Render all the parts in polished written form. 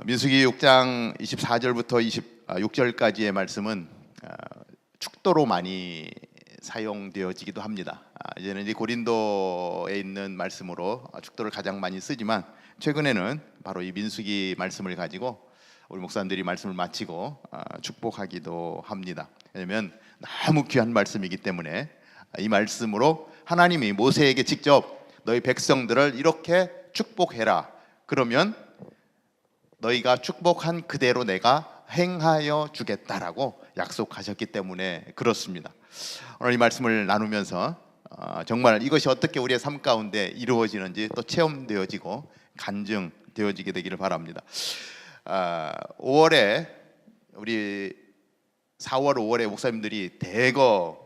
민수기 6장 24절부터 26절까지의 말씀은 축도로 많이 사용되어지기도 합니다. 이제는 이제 고린도에 있는 말씀으로 축도를 가장 많이 쓰지만 최근에는 바로 이 민수기 말씀을 가지고 우리 목사님들이 말씀을 마치고 축복하기도 합니다. 왜냐하면 너무 귀한 말씀이기 때문에 이 말씀으로 하나님이 모세에게 직접 너희 백성들을 이렇게 축복해라, 그러면 너희가 축복한 그대로 내가 행하여 주겠다라고 약속하셨기 때문에 그렇습니다. 오늘 이 말씀을 나누면서 정말 이것이 어떻게 우리의 삶 가운데 이루어지는지 또 체험되어지고 간증되어지게 되기를 바랍니다. 5월에 우리 4월 5월에 목사님들이 대거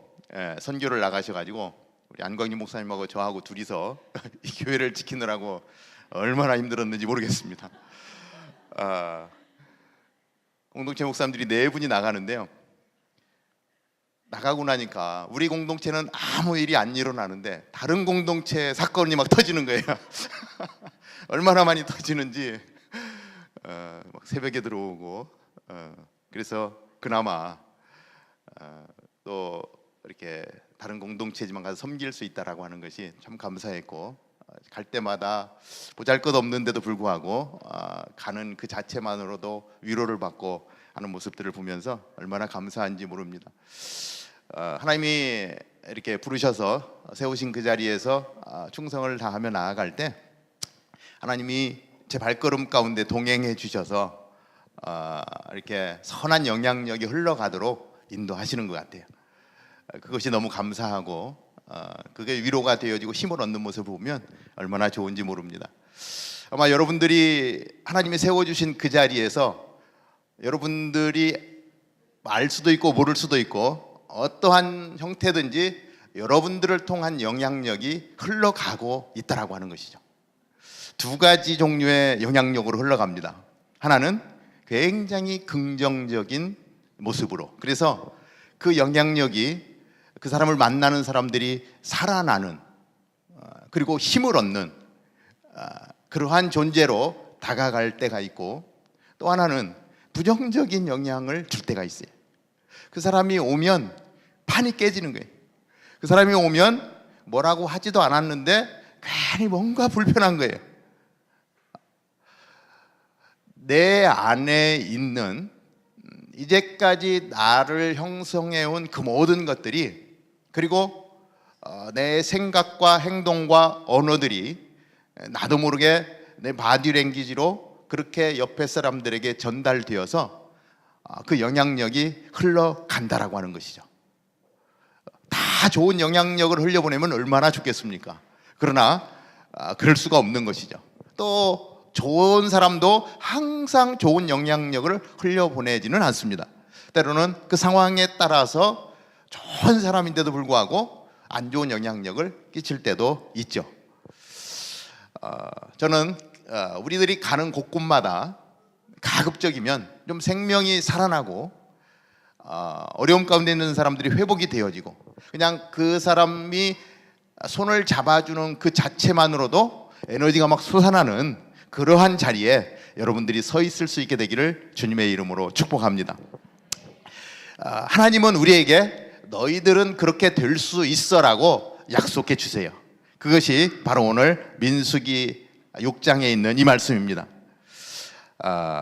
선교를 나가셔가지고 우리 안광희 목사님하고 저하고 둘이서 이 교회를 지키느라고 얼마나 힘들었는지 모르겠습니다. 공동체 목사님들이 4분이 나가는데요, 나가고 나니까 우리 공동체는 아무 일이 안 일어나는데 다른 공동체 사건이 막 터지는 거예요. 얼마나 많이 터지는지 막 새벽에 들어오고 그래서 그나마 또 이렇게 다른 공동체지만 가서 섬길 수 있다라고 하는 것이 참 감사했고, 갈 때마다 보잘것없는데도 불구하고 가는 그 자체만으로도 위로를 받고 하는 모습들을 보면서 얼마나 감사한지 모릅니다. 하나님이 이렇게 부르셔서 세우신 그 자리에서 충성을 다하며 나아갈 때 하나님이 제 발걸음 가운데 동행해 주셔서 이렇게 선한 영향력이 흘러가도록 인도하시는 것 같아요. 그것이 너무 감사하고 그게 위로가 되어지고 힘을 얻는 모습을 보면 얼마나 좋은지 모릅니다. 아마 여러분들이 하나님이 세워주신 그 자리에서 여러분들이 알 수도 있고 모를 수도 있고 어떠한 형태든지 여러분들을 통한 영향력이 흘러가고 있다라고 하는 것이죠. 2가지 종류의 영향력으로 흘러갑니다. 하나는 굉장히 긍정적인 모습으로, 그래서 그 영향력이 그 사람을 만나는 사람들이 살아나는 그리고 힘을 얻는 그러한 존재로 다가갈 때가 있고, 또 하나는 부정적인 영향을 줄 때가 있어요. 그 사람이 오면 판이 깨지는 거예요. 그 사람이 오면 뭐라고 하지도 않았는데 괜히 뭔가 불편한 거예요. 내 안에 있는 이제까지 나를 형성해온 그 모든 것들이, 그리고 내 생각과 행동과 언어들이 나도 모르게 내 바디랭귀지로 그렇게 옆에 사람들에게 전달되어서 그 영향력이 흘러간다라고 하는 것이죠. 다 좋은 영향력을 흘려보내면 얼마나 좋겠습니까? 그러나 그럴 수가 없는 것이죠. 또 좋은 사람도 항상 좋은 영향력을 흘려보내지는 않습니다. 때로는 그 상황에 따라서 좋은 사람인데도 불구하고 안 좋은 영향력을 끼칠 때도 있죠. 저는 우리들이 가는 곳곳마다 가급적이면 좀 생명이 살아나고 어려움 가운데 있는 사람들이 회복이 되어지고 그냥 그 사람이 손을 잡아주는 그 자체만으로도 에너지가 막 솟아나는 그러한 자리에 여러분들이 서 있을 수 있게 되기를 주님의 이름으로 축복합니다. 하나님은 우리에게 너희들은 그렇게 될 수 있어라고 약속해 주세요. 그것이 바로 오늘 민수기 6장에 있는 이 말씀입니다.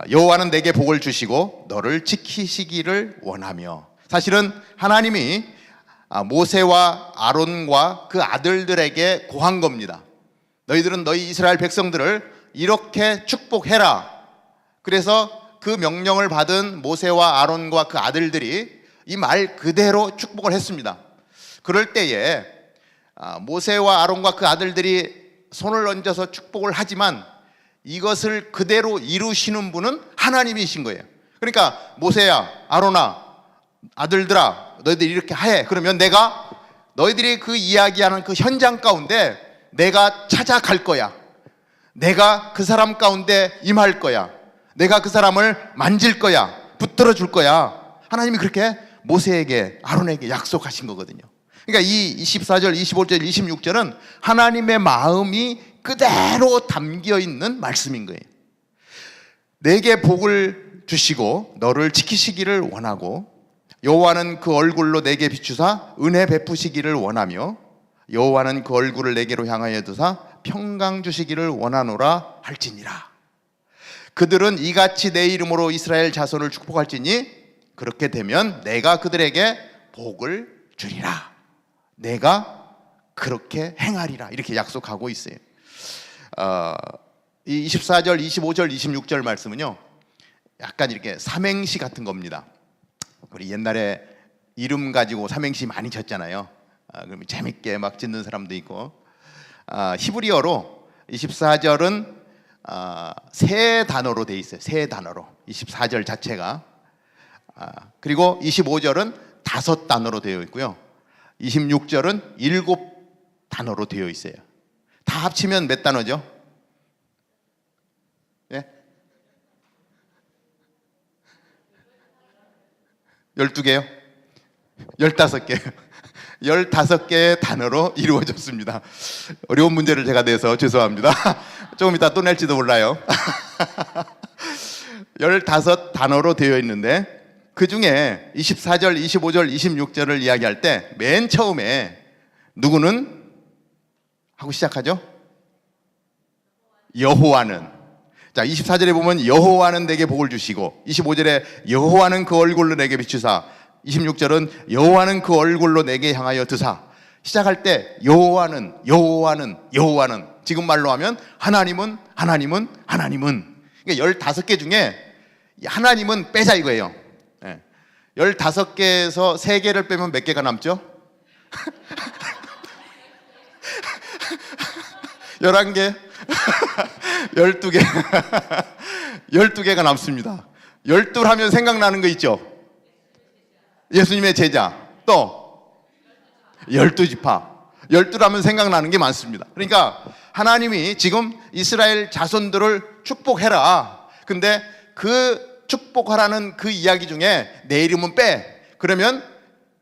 여호와는 내게 복을 주시고 너를 지키시기를 원하며. 사실은 하나님이 모세와 아론과 그 아들들에게 고한 겁니다. 너희들은 너희 이스라엘 백성들을 이렇게 축복해라. 그래서 그 명령을 받은 모세와 아론과 그 아들들이 이 말 그대로 축복을 했습니다. 그럴 때에 모세와 아론과 그 아들들이 손을 얹어서 축복을 하지만 이것을 그대로 이루시는 분은 하나님이신 거예요. 그러니까 모세야, 아론아, 아들들아, 너희들이 이렇게 해. 그러면 내가 너희들이 그 이야기하는 그 현장 가운데 내가 찾아갈 거야. 내가 그 사람 가운데 임할 거야. 내가 그 사람을 만질 거야. 붙들어 줄 거야. 하나님이 그렇게 모세에게, 아론에게 약속하신 거거든요. 그러니까 이 24절, 25절, 26절은 하나님의 마음이 그대로 담겨 있는 말씀인 거예요. 내게 복을 주시고 너를 지키시기를 원하고 여호와는 그 얼굴로 내게 비추사 은혜 베푸시기를 원하며 여호와는 그 얼굴을 내게로 향하여 두사 평강 주시기를 원하노라 할지니라. 그들은 이같이 내 이름으로 이스라엘 자손을 축복할지니 그렇게 되면 내가 그들에게 복을 주리라. 내가 그렇게 행하리라. 이렇게 약속하고 있어요. 이 24절, 25절, 26절 말씀은요, 약간 이렇게 삼행시 같은 겁니다. 우리 옛날에 이름 가지고 삼행시 많이 쳤잖아요. 그러면 재밌게 막 짓는 사람도 있고. 히브리어로 24절은 세 단어로 돼 있어요. 세 단어로. 24절 자체가. 그리고 25절은 5단어로 되어 있고요. 26절은 7단어로 되어 있어요. 다 합치면 몇 단어죠? 예? 12개요? 15개요. 15개의 단어로 이루어졌습니다. 어려운 문제를 제가 내서 죄송합니다. 조금 이따 또 낼지도 몰라요. 15단어로 되어 있는데 그 중에 24절, 25절, 26절을 이야기할 때 맨 처음에 누구는 하고 시작하죠? 여호와는. 자, 24절에 보면 여호와는 내게 복을 주시고 25절에 여호와는 그 얼굴로 내게 비추사 26절은 여호와는 그 얼굴로 내게 향하여 드사. 시작할 때 여호와는 지금 말로 하면 하나님은 그러니까 15개 중에 하나님은 빼자 이거예요. 15개에서 3개를 빼면 몇 개가 남죠? 11개? 12개. 12개가 남습니다. 12 하면 생각나는 거 있죠? 예수님의 제자. 또 12지파. 12라면 생각나는 게 많습니다. 그러니까 하나님이 지금 이스라엘 자손들을 축복해라. 근데 그 축복하라는 그 이야기 중에 내 이름은 빼. 그러면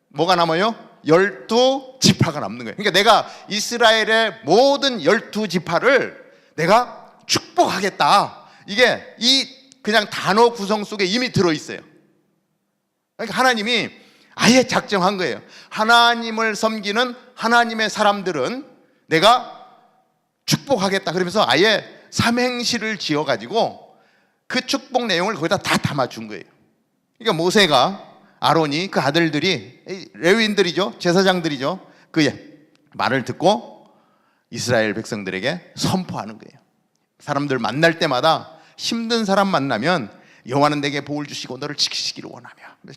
뭐가 남아요? 12지파가 남는 거예요. 그러니까 내가 이스라엘의 모든 12지파를 내가 축복하겠다. 이게 이 그냥 단어 구성 속에 이미 들어있어요. 그러니까 하나님이 아예 작정한 거예요. 하나님을 섬기는 하나님의 사람들은 내가 축복하겠다. 그러면서 아예 삼행시를 지어가지고 그 축복 내용을 거기다 다 담아준 거예요. 그러니까 모세가, 아론이, 그 아들들이, 레위인들이죠, 제사장들이죠, 그 말을 듣고 이스라엘 백성들에게 선포하는 거예요. 사람들 만날 때마다 힘든 사람 만나면 여호와는 내게 복을 주시고 너를 지키시기를 원하며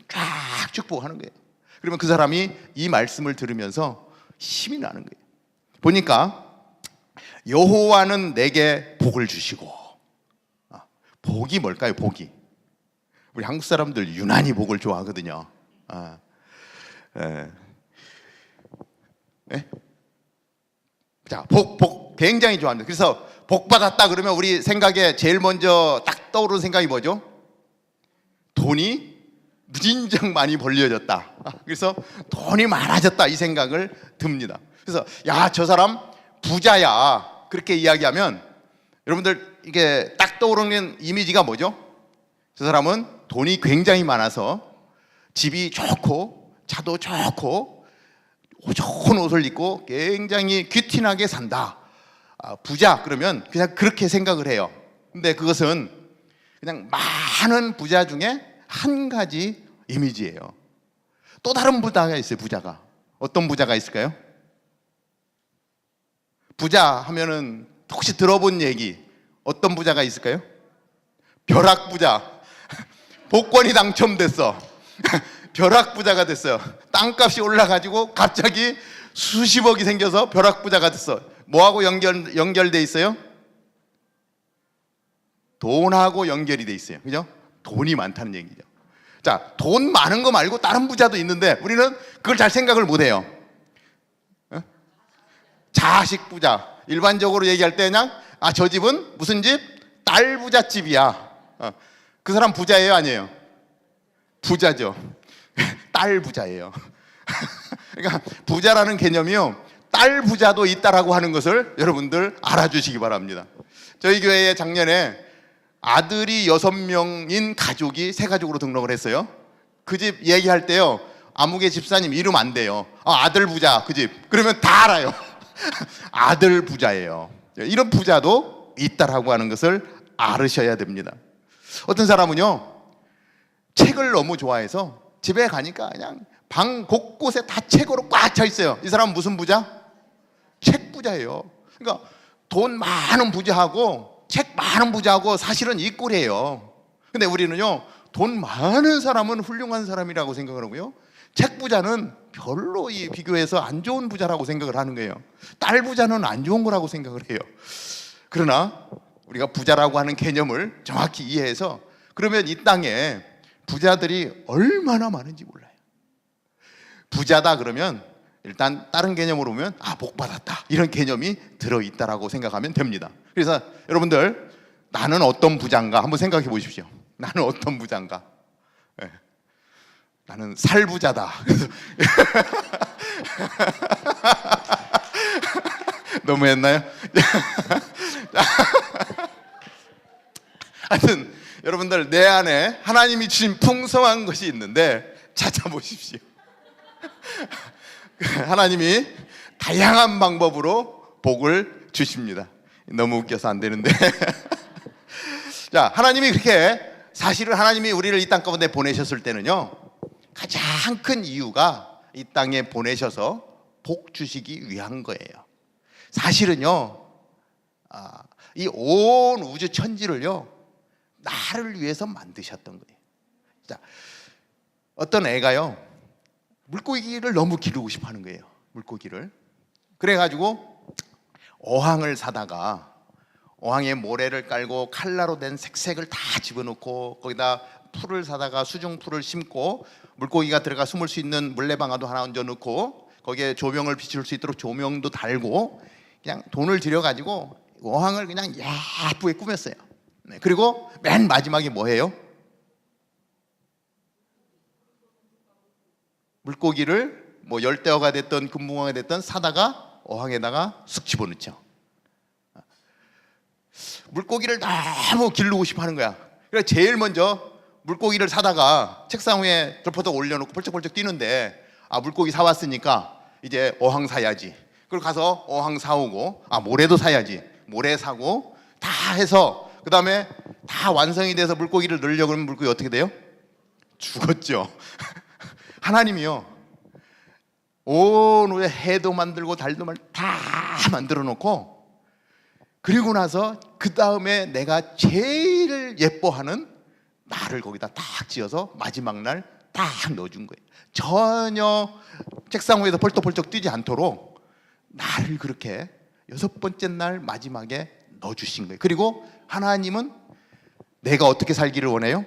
쫙 축복하는 거예요. 그러면 그 사람이 이 말씀을 들으면서 힘이 나는 거예요. 보니까 여호와는 내게 복을 주시고. 복이 뭘까요? 복이. 우리 한국 사람들 유난히 복을 좋아하거든요. 자, 복 굉장히 좋아합니다. 그래서 복 받았다 그러면 우리 생각에 제일 먼저 딱 떠오르는 생각이 뭐죠? 돈이 무진장 많이 벌려졌다. 그래서 돈이 많아졌다 이 생각을 듭니다. 그래서 야, 저 사람 부자야 그렇게 이야기하면 여러분들 이게 딱 떠오르는 이미지가 뭐죠? 저 사람은 돈이 굉장히 많아서 집이 좋고 차도 좋고 좋은 옷을 입고 굉장히 귀티나게 산다. 부자 그러면 그냥 그렇게 생각을 해요. 근데 그것은 그냥 많은 부자 중에 한 가지 이미지예요. 또 다른 부자가 있어요. 부자가 어떤 부자가 있을까요? 부자 하면은 혹시 들어본 얘기 어떤 부자가 있을까요? 벼락부자. 복권이 당첨됐어. 벼락부자가 됐어요. 땅값이 올라가지고 갑자기 수십억이 생겨서 벼락부자가 됐어. 뭐하고 연결돼 있어요? 돈하고 연결이 돼 있어요. 그죠? 돈이 많다는 얘기죠. 자, 돈 많은 거 말고 다른 부자도 있는데 우리는 그걸 잘 생각을 못 해요. 자식 부자. 일반적으로 얘기할 때 그냥 저 집은 무슨 집? 딸 부잣집이야. 그 사람 부자예요? 아니에요? 부자죠. 딸 부자예요. 그러니까 부자라는 개념이요, 딸 부자도 있다라고 하는 것을 여러분들 알아주시기 바랍니다. 저희 교회에 작년에 아들이 6명인 가족이 새 가족으로 등록을 했어요. 그 집 얘기할 때요, 아무개 집사님 이름 안 돼요. 아들 부자 그 집. 그러면 다 알아요. 아들 부자예요. 이런 부자도 있다라고 하는 것을 알으셔야 됩니다. 어떤 사람은요, 책을 너무 좋아해서 집에 가니까 그냥 방 곳곳에 다 책으로 꽉 차 있어요. 이 사람은 무슨 부자? 책 부자예요. 그러니까 돈 많은 부자하고 책 많은 부자하고 사실은 이 꼴이에요. 근데 우리는요, 돈 많은 사람은 훌륭한 사람이라고 생각을 하고요, 책 부자는 별로 이 비교해서 안 좋은 부자라고 생각을 하는 거예요. 딸 부자는 안 좋은 거라고 생각을 해요. 그러나 우리가 부자라고 하는 개념을 정확히 이해해서, 그러면 이 땅에 부자들이 얼마나 많은지 몰라요. 부자다 그러면 일단 다른 개념으로 보면 복 받았다, 이런 개념이 들어있다라고 생각하면 됩니다. 그래서 여러분들, 나는 어떤 부자인가 한번 생각해 보십시오. 나는 어떤 부자인가? 네. 나는 살부자다. 너무했나요? 하여튼 여러분들, 내 안에 하나님이 주신 풍성한 것이 있는데 찾아보십시오. 하나님이 다양한 방법으로 복을 주십니다. 너무 웃겨서 안 되는데. 자, 하나님이 그렇게, 사실은 하나님이 우리를 이 땅 가운데 보내셨을 때는요, 가장 큰 이유가 이 땅에 보내셔서 복 주시기 위한 거예요. 사실은요, 이 온 우주 천지를요, 나를 위해서 만드셨던 거예요. 자, 어떤 애가요, 물고기를 너무 기르고 싶어 하는 거예요. 물고기를. 그래가지고 어항을 사다가 어항에 모래를 깔고 칼라로 된 색색을 다 집어넣고 거기다 풀을 사다가 수중풀을 심고 물고기가 들어가 숨을 수 있는 물레방아도 하나 얹어놓고 거기에 조명을 비출 수 있도록 조명도 달고 그냥 돈을 들여가지고 어항을 그냥 예쁘게 꾸몄어요. 네, 그리고 맨 마지막에 뭐 해요? 물고기를 뭐 열대어가 됐든 금붕어가 됐든 사다가 어항에다가 쑥 집어넣죠. 물고기를 너무 기르고 싶어 하는 거야. 그래서 제일 먼저 물고기를 사다가 책상 위에 덮어서 올려놓고 벌쩍벌쩍 뛰는데, 물고기 사왔으니까 이제 어항 사야지. 그리고 가서 어항 사오고, 모래도 사야지. 모래 사고 다 해서 그 다음에 다 완성이 돼서 물고기를 넣으려고 그러면 물고기 어떻게 돼요? 죽었죠. 하나님이요, 온 해도 만들고 달도 다 만들어 놓고, 그리고 나서 그 다음에 내가 제일 예뻐하는 나를 거기다 딱 지어서 마지막 날 딱 넣어준 거예요. 전혀 책상 위에서 벌떡벌떡 뛰지 않도록 나를 그렇게 6번째 날 마지막에 넣어주신 거예요. 그리고 하나님은 내가 어떻게 살기를 원해요?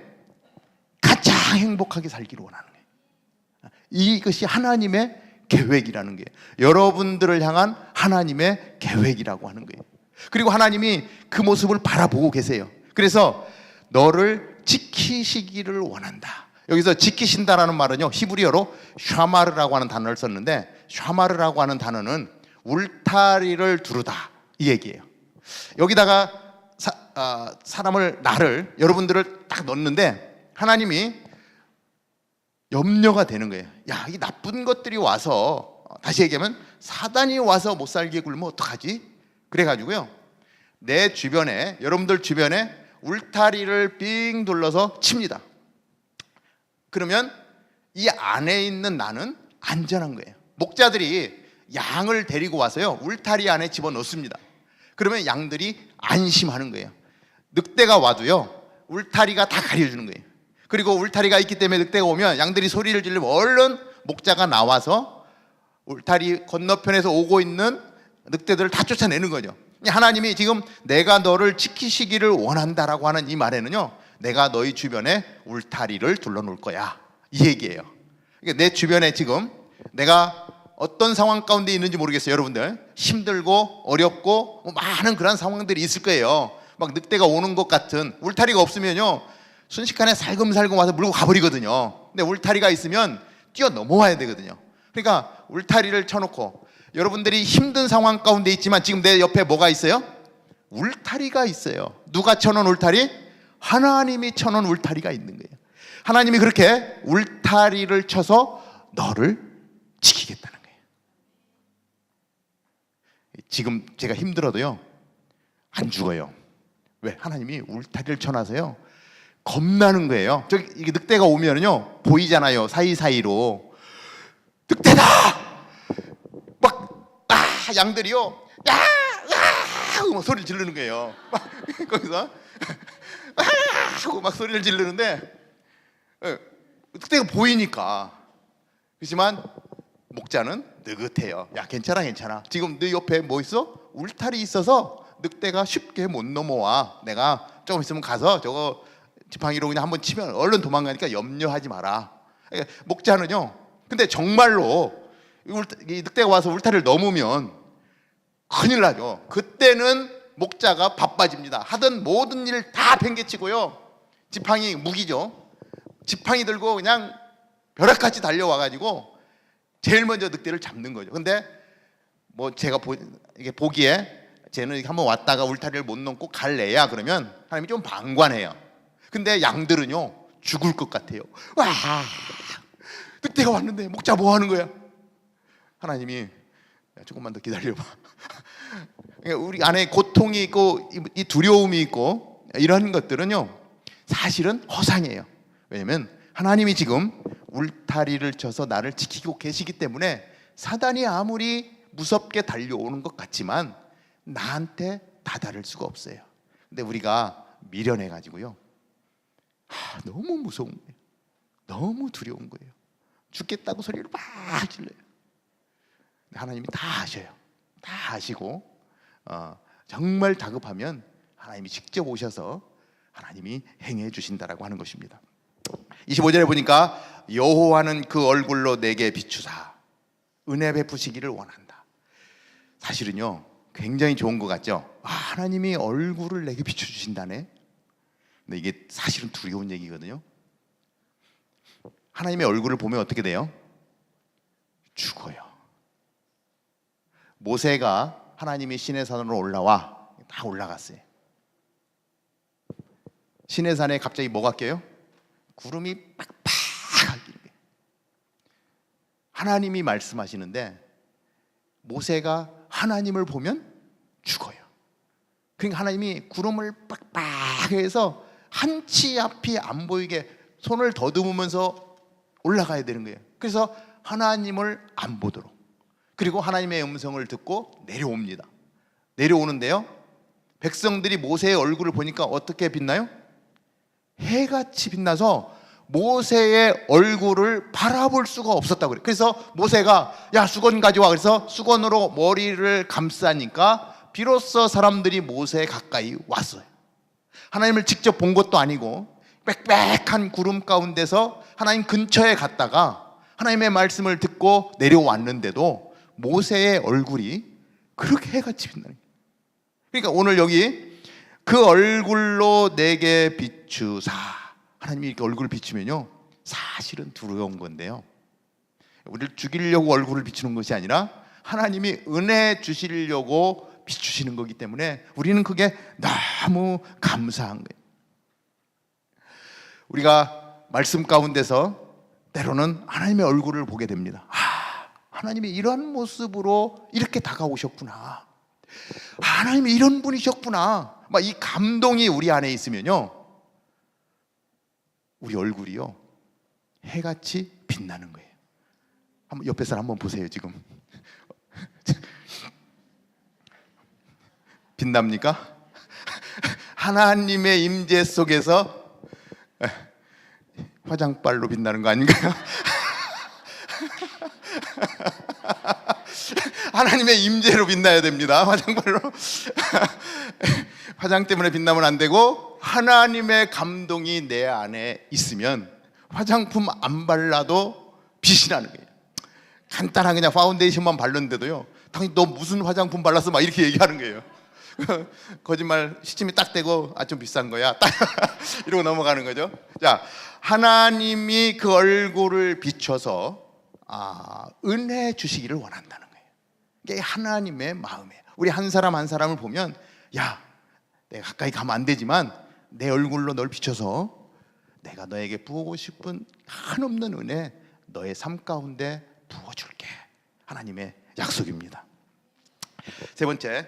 가장 행복하게 살기를 원하는 거예요. 이것이 하나님의 계획이라는 게, 여러분들을 향한 하나님의 계획이라고 하는 거예요. 그리고 하나님이 그 모습을 바라보고 계세요. 그래서 너를 지키시기를 원한다. 여기서 지키신다라는 말은요, 히브리어로 샤마르라고 하는 단어를 썼는데, 샤마르라고 하는 단어는 울타리를 두르다, 이 얘기예요. 여기다가 사람을, 나를, 여러분들을 딱 넣는데 하나님이 염려가 되는 거예요. 야, 이 나쁜 것들이 와서, 다시 얘기하면 사단이 와서 못 살게 굴면 어떡하지? 그래가지고요, 내 주변에, 여러분들 주변에 울타리를 삥 둘러서 칩니다. 그러면 이 안에 있는 나는 안전한 거예요. 목자들이 양을 데리고 와서요, 울타리 안에 집어넣습니다. 그러면 양들이 안심하는 거예요. 늑대가 와도요, 울타리가 다 가려주는 거예요. 그리고 울타리가 있기 때문에 늑대가 오면 양들이 소리를 지르면 얼른 목자가 나와서 울타리 건너편에서 오고 있는 늑대들을 다 쫓아내는 거죠. 하나님이 지금 내가 너를 지키시기를 원한다라고 하는 이 말에는요, 내가 너희 주변에 울타리를 둘러놓을 거야, 이 얘기예요. 그러니까 내 주변에 지금 내가 어떤 상황 가운데 있는지 모르겠어요. 여러분들 힘들고 어렵고 많은 그런 상황들이 있을 거예요. 막 늑대가 오는 것 같은, 울타리가 없으면요 순식간에 살금살금 와서 물고 가버리거든요. 근데 울타리가 있으면 뛰어 넘어와야 되거든요. 그러니까 울타리를 쳐놓고, 여러분들이 힘든 상황 가운데 있지만 지금 내 옆에 뭐가 있어요? 울타리가 있어요. 누가 쳐놓은 울타리? 하나님이 쳐놓은 울타리가 있는 거예요. 하나님이 그렇게 울타리를 쳐서 너를 지키겠다는 거예요. 지금 제가 힘들어도요 안 죽어요. 왜? 하나님이 울타리를 쳐놔서요 겁나는 거예요. 저기 이게 늑대가 오면은요 보이잖아요. 사이사이로 늑대다! 막 양들이요 야! 하고 막 소리를 지르는 거예요. 막 거기서 하고 막 소리를 지르는데 늑대가 보이니까. 그렇지만 목자는 느긋해요. 야 괜찮아 괜찮아. 지금 네 옆에 뭐 있어? 울타리 있어서 늑대가 쉽게 못 넘어와. 내가 조금 있으면 가서 저거 지팡이로 그냥 한번 치면 얼른 도망가니까 염려하지 마라. 목자는요 근데 정말로 이 늑대가 와서 울타리를 넘으면 큰일 나죠. 그때는 목자가 바빠집니다. 하던 모든 일을 다 팽개치고요 지팡이 무기죠. 지팡이 들고 그냥 벼락같이 달려와가지고 제일 먼저 늑대를 잡는 거죠. 근데 뭐 제가 이게 보기에 쟤는 한번 왔다가 울타리를 못 넘고 갈래야 그러면 하나님이 좀 방관해요. 근데 양들은요 죽을 것 같아요. 와 늑대가 왔는데 목자 뭐 하는 거야? 하나님이 야, 조금만 더 기다려봐. 우리 안에 고통이 있고 이 두려움이 있고 이런 것들은요 사실은 허상이에요. 왜냐면 하나님이 지금 울타리를 쳐서 나를 지키고 계시기 때문에 사단이 아무리 무섭게 달려오는 것 같지만 나한테 다다를 수가 없어요. 근데 우리가 미련해 가지고요 너무 무서운 거예요. 너무 두려운 거예요. 죽겠다고 소리를 막 질러요. 하나님이 다 아셔요. 다 아시고 정말 다급하면 하나님이 직접 오셔서 하나님이 행해 주신다라고 하는 것입니다. 25절에 보니까 여호와는 그 얼굴로 내게 비추사 은혜 베푸시기를 원한다. 사실은요 굉장히 좋은 것 같죠. 하나님이 얼굴을 내게 비춰주신다네. 근데 이게 사실은 두려운 얘기거든요. 하나님의 얼굴을 보면 어떻게 돼요? 죽어요. 모세가 하나님이 시내산으로 올라와 다 올라갔어요. 시내산에 갑자기 뭐가 껴요? 구름이 빡빡하게. 하나님이 말씀하시는데 모세가 하나님을 보면 죽어요. 그러니까 하나님이 구름을 빡빡하게 해서 한치 앞이 안 보이게 손을 더듬으면서 올라가야 되는 거예요. 그래서 하나님을 안 보도록. 그리고 하나님의 음성을 듣고 내려옵니다. 내려오는데요 백성들이 모세의 얼굴을 보니까 어떻게 빛나요? 해같이 빛나서 모세의 얼굴을 바라볼 수가 없었다고 그래요. 그래서 모세가 야 수건 가져와. 그래서 수건으로 머리를 감싸니까 비로소 사람들이 모세 가까이 왔어요. 하나님을 직접 본 것도 아니고 빽빽한 구름 가운데서 하나님 근처에 갔다가 하나님의 말씀을 듣고 내려왔는데도 모세의 얼굴이 그렇게 해같이 빛나는 거예요. 그러니까 오늘 여기 그 얼굴로 내게 비추사, 하나님이 이렇게 얼굴을 비추면요 사실은 두려운 건데요 우리를 죽이려고 얼굴을 비추는 것이 아니라 하나님이 은혜 주시려고 비추시는 거기 때문에 우리는 그게 너무 감사한 거예요. 우리가 말씀 가운데서 때로는 하나님의 얼굴을 보게 됩니다. 하나님이 이런 모습으로 이렇게 다가오셨구나. 하나님이 이런 분이셨구나. 막 이 감동이 우리 안에 있으면요 우리 얼굴이요 해같이 빛나는 거예요. 한번 옆에 사람 한번 보세요. 지금 빛납니까? 하나님의 임재 속에서 화장빨로 빛나는 거 아닌가요? 하나님의 임재로 빛나야 됩니다. 화장빨로 화장 때문에 빛나면 안 되고 하나님의 감동이 내 안에 있으면 화장품 안 발라도 빛이 나는 거예요. 간단한 그냥 파운데이션만 바르는데도요 당연히 너 무슨 화장품 발랐어? 막 이렇게 얘기하는 거예요. 거짓말 시침이 딱 되고 좀 비싼 거야 딱 이러고 넘어가는 거죠. 자, 하나님이 그 얼굴을 비춰서 은혜 주시기를 원한다는 거예요. 이게 하나님의 마음이에요. 우리 한 사람 한 사람을 보면 야 내가 가까이 가면 안 되지만 내 얼굴로 널 비춰서 내가 너에게 부어고 싶은 한없는 은혜 너의 삶 가운데 부어줄게. 하나님의 약속입니다. 세 번째,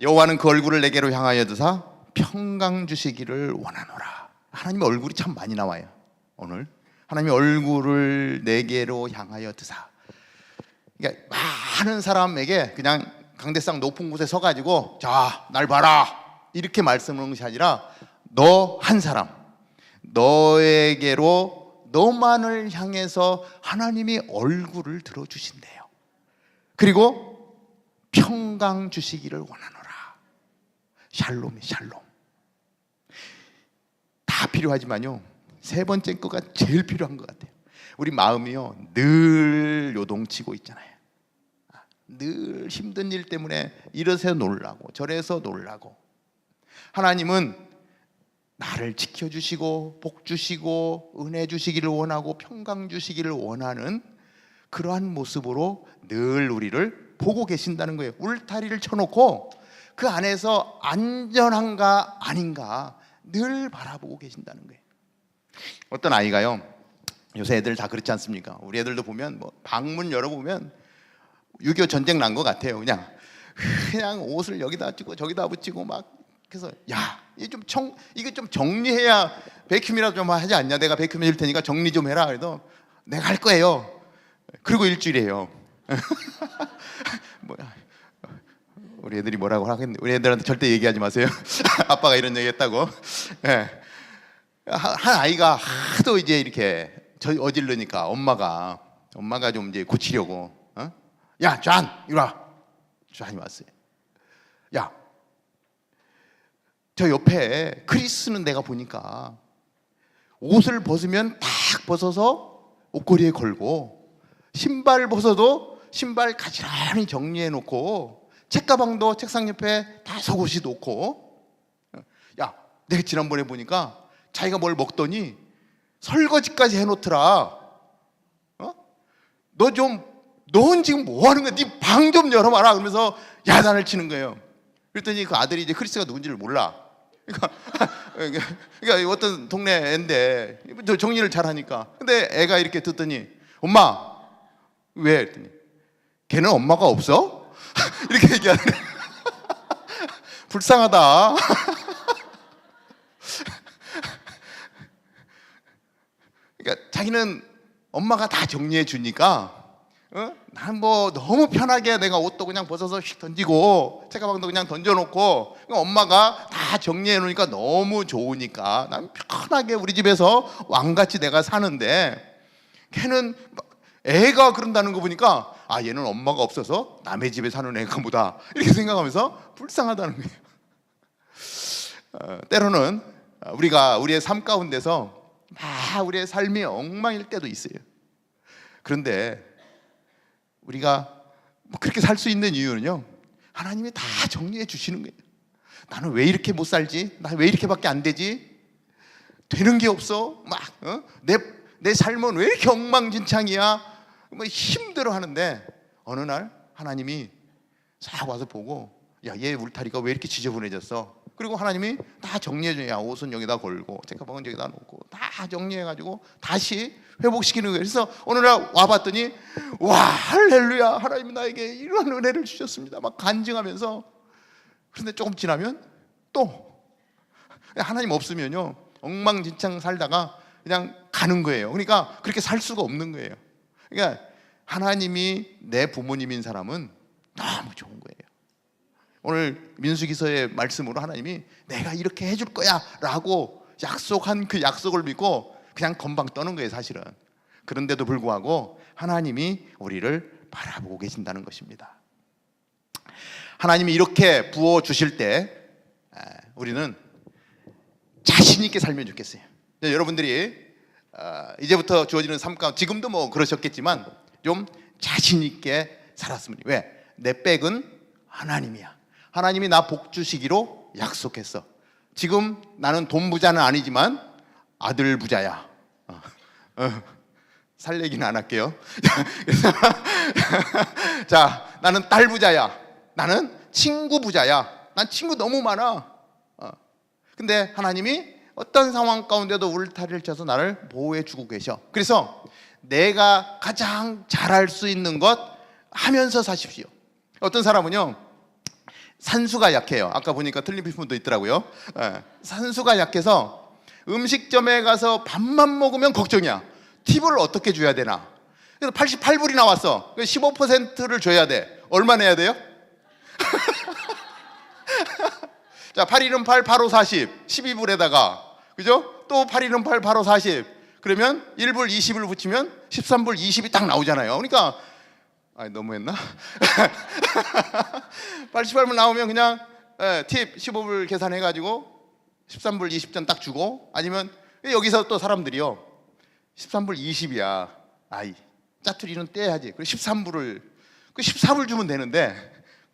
여호와는 그 얼굴을 내게로 향하여 드사 평강 주시기를 원하노라. 하나님의 얼굴이 참 많이 나와요. 오늘 하나님의 얼굴을 내게로 향하여 드사. 그러니까 많은 사람에게 그냥 강대상 높은 곳에 서가지고 자, 날 봐라 이렇게 말씀하는 것이 아니라 너 한 사람, 너에게로 너만을 향해서 하나님이 얼굴을 들어주신대요. 그리고 평강 주시기를 원하노라. 샬롬이 샬롬. 다 필요하지만요, 세 번째 거가 제일 필요한 것 같아요. 우리 마음이요 늘 요동치고 있잖아요. 늘 힘든 일 때문에 이래서 놀라고 저래서 놀라고. 하나님은 나를 지켜주시고 복 주시고 은혜 주시기를 원하고 평강 주시기를 원하는 그러한 모습으로 늘 우리를 보고 계신다는 거예요. 울타리를 쳐놓고 그 안에서 안전한가 아닌가 늘 바라보고 계신다는 거예요. 어떤 아이가요, 요새 애들 다 그렇지 않습니까? 우리 애들도 보면 뭐 방문 열어보면 6.25 전쟁 난 것 같아요. 그냥 옷을 여기다 붙이고 저기다 붙이고 막. 그래서 야, 이거 좀 정리해야 베큐이라도 좀 하지 않냐? 내가 베큐 해줄 테니까 정리 좀 해라. 그래도 내가 할 거예요. 그리고 일주일이에요. 뭐야? 우리 애들이 뭐라고 하겠는데 우리 애들한테 절대 얘기하지 마세요. 아빠가 이런 얘기했다고. 네. 한 아이가 하도 이제 이렇게 어질르니까 엄마가 좀 이제 고치려고. 야, 존, 이리 와. 존이 왔어요. 야, 저 옆에 크리스는 내가 보니까 옷을 벗으면 딱 벗어서 옷걸이에 걸고, 신발 벗어도 신발 가지런히 정리해 놓고, 책가방도 책상 옆에 다 속옷이 놓고. 야, 내가 지난번에 보니까 자기가 뭘 먹더니 설거지까지 해놓더라. 넌 지금 뭐 하는 거야? 네 방 좀 열어봐라. 그러면서 야단을 치는 거예요. 그랬더니 그 아들이 이제 크리스가 누군지를 몰라. 그러니까 어떤 동네 애인데 정리를 잘하니까. 근데 애가 이렇게 듣더니 엄마 왜? 했더니 걔는 엄마가 없어? 이렇게 얘기하는 거예요. 불쌍하다. 그러니까 자기는 엄마가 다 정리해 주니까 난 뭐 너무 편하게 내가 옷도 그냥 벗어서 휙 던지고 책가방도 그냥 던져놓고 엄마가 다 정리해 놓으니까 너무 좋으니까 난 편하게 우리 집에서 왕같이 내가 사는데, 걔는 애가 그런다는 거 보니까 아, 얘는 엄마가 없어서 남의 집에 사는 애가 보다 이렇게 생각하면서 불쌍하다는 거예요. 때로는 우리의 삶 가운데서 우리의 삶이 엉망일 때도 있어요. 그런데 우리가 그렇게 살 수 있는 이유는요, 하나님이 다 정리해 주시는 거예요. 나는 왜 이렇게 못 살지? 나 왜 이렇게밖에 안 되지? 되는 게 없어. 내 삶은 왜 이렇게 엉망진창이야? 힘들어 하는데 어느 날 하나님이 싹 와서 보고, 야, 얘 울타리가 왜 이렇게 지저분해졌어? 그리고 하나님이 다 정리해줘요. 야, 옷은 여기다 걸고 책가방은 여기다 놓고 다 정리해가지고 다시 회복시키는 거예요. 그래서 어느 날 와봤더니 와, 할렐루야, 하나님이 나에게 이런 은혜를 주셨습니다 막 간증하면서. 그런데 조금 지나면 또 하나님 없으면요 엉망진창 살다가 그냥 가는 거예요. 그러니까 그렇게 살 수가 없는 거예요. 그러니까 하나님이 내 부모님인 사람은 너무 좋은 거예요. 오늘 민수기서의 말씀으로 하나님이 내가 이렇게 해줄 거야 라고 약속한 그 약속을 믿고 그냥 건방 떠는 거예요 사실은. 그런데도 불구하고 하나님이 우리를 바라보고 계신다는 것입니다. 하나님이 이렇게 부어주실 때 우리는 자신 있게 살면 좋겠어요. 여러분들이 이제부터 주어지는 삶 가운데, 지금도 뭐 그러셨겠지만 좀 자신 있게 살았으면. 왜? 내 백은 하나님이야. 하나님이 나 복 주시기로 약속했어. 지금 나는 돈 부자는 아니지만 아들 부자야. 살 얘기는 안 할게요. 자, 나는 딸 부자야. 나는 친구 부자야. 난 친구 너무 많아. 근데 하나님이 어떤 상황 가운데도 울타리를 쳐서 나를 보호해 주고 계셔. 그래서 내가 가장 잘할 수 있는 것 하면서 사십시오. 어떤 사람은요, 산수가 약해요. 아까 보니까 틀린 부분도 있더라고요. 산수가 약해서 음식점에 가서 밥만 먹으면 걱정이야. 팁을 어떻게 줘야 되나. 그래서 88불이 나왔어. 15%를 줘야 돼. 얼마 내야 돼요? 자, 8 1은 8, 8, 5, 40, 12불에다가, 그죠? 또 8 1은 8, 8, 5, 40. 그러면 1불 20을 붙이면 13불 20이 딱 나오잖아요. 그러니까, 너무했나? 88불 나오면 그냥 팁 15불 계산해가지고 13불 20전 딱 주고, 아니면 여기서 또 사람들이요, 13불 20이야. 짜투리는 떼야지. 그리고 13불을, 그 14불 주면 되는데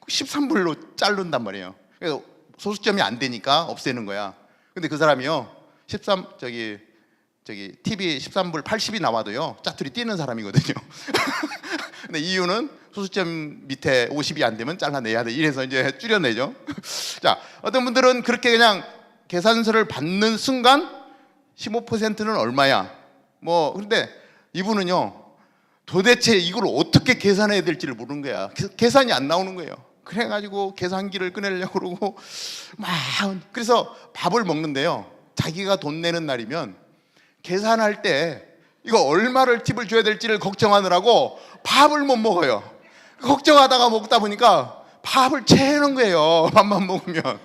13불로 자른단 말이에요. 그래서 소수점이 안 되니까 없애는 거야. 근데 그 사람이요, 팁이 13불 80이 나와도요, 짜투리 띄는 사람이거든요. 근데 이유는 소수점 밑에 50이 안 되면 잘라내야 돼. 이래서 이제 줄여내죠. 자, 어떤 분들은 그렇게 그냥 계산서를 받는 순간 15%는 얼마야? 그런데 이분은요, 도대체 이걸 어떻게 계산해야 될지를 모르는 거야. 계산이 안 나오는 거예요. 그래가지고 계산기를 꺼내려고 그러고 그래서 밥을 먹는데요, 자기가 돈 내는 날이면 계산할 때 이거 얼마를 팁을 줘야 될지를 걱정하느라고 밥을 못 먹어요. 걱정하다가 먹다 보니까 밥을 채우는 거예요, 밥만 먹으면.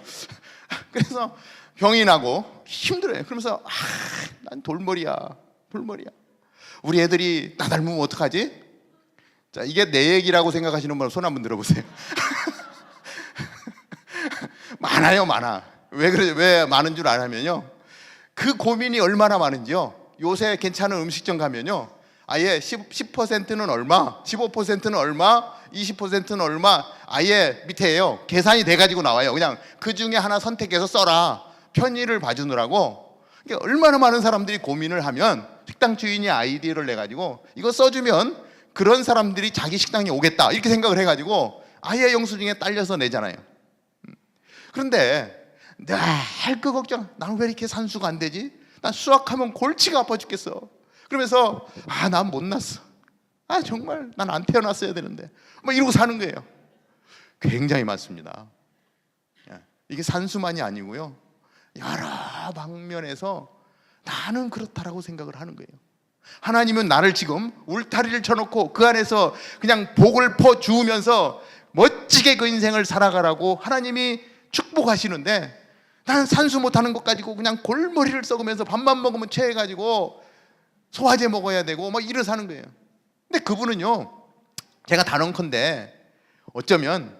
그래서 병이 나고 힘들어요. 그러면서 난 돌머리야. 우리 애들이 나 닮으면 어떡하지? 자, 이게 내 얘기라고 생각하시는 분 손 한번 들어보세요. 많아요, 많아. 왜 많은 줄 아냐면요, 그 고민이 얼마나 많은지요. 요새 괜찮은 음식점 가면요, 아예 10%는 얼마, 15%는 얼마, 20%는 얼마, 아예 밑에요, 계산이 돼가지고 나와요. 그냥 그 중에 하나 선택해서 써라. 편의를 봐주느라고. 그러니까 얼마나 많은 사람들이 고민을 하면 식당 주인이 아이디어를 내가지고 이거 써주면 그런 사람들이 자기 식당에 오겠다, 이렇게 생각을 해가지고 아예 영수증에 딸려서 내잖아요. 그런데 늘 그 걱정, 나는 왜 이렇게 산수가 안 되지? 난 수학하면 골치가 아파 죽겠어. 그러면서 난 못났어. 정말 난 안 태어났어야 되는데, 이러고 사는 거예요. 굉장히 많습니다. 이게 산수만이 아니고요, 여러 방면에서 나는 그렇다라고 생각을 하는 거예요. 하나님은 나를 지금 울타리를 쳐놓고 그 안에서 그냥 복을 퍼주우면서 멋지게 그 인생을 살아가라고 하나님이 축복하시는데, 나는 산수 못하는 것 가지고 그냥 골머리를 썩으면서 밥만 먹으면 체해가지고 소화제 먹어야 되고 이러 사는 거예요. 근데 그분은요, 제가 단언컨대 어쩌면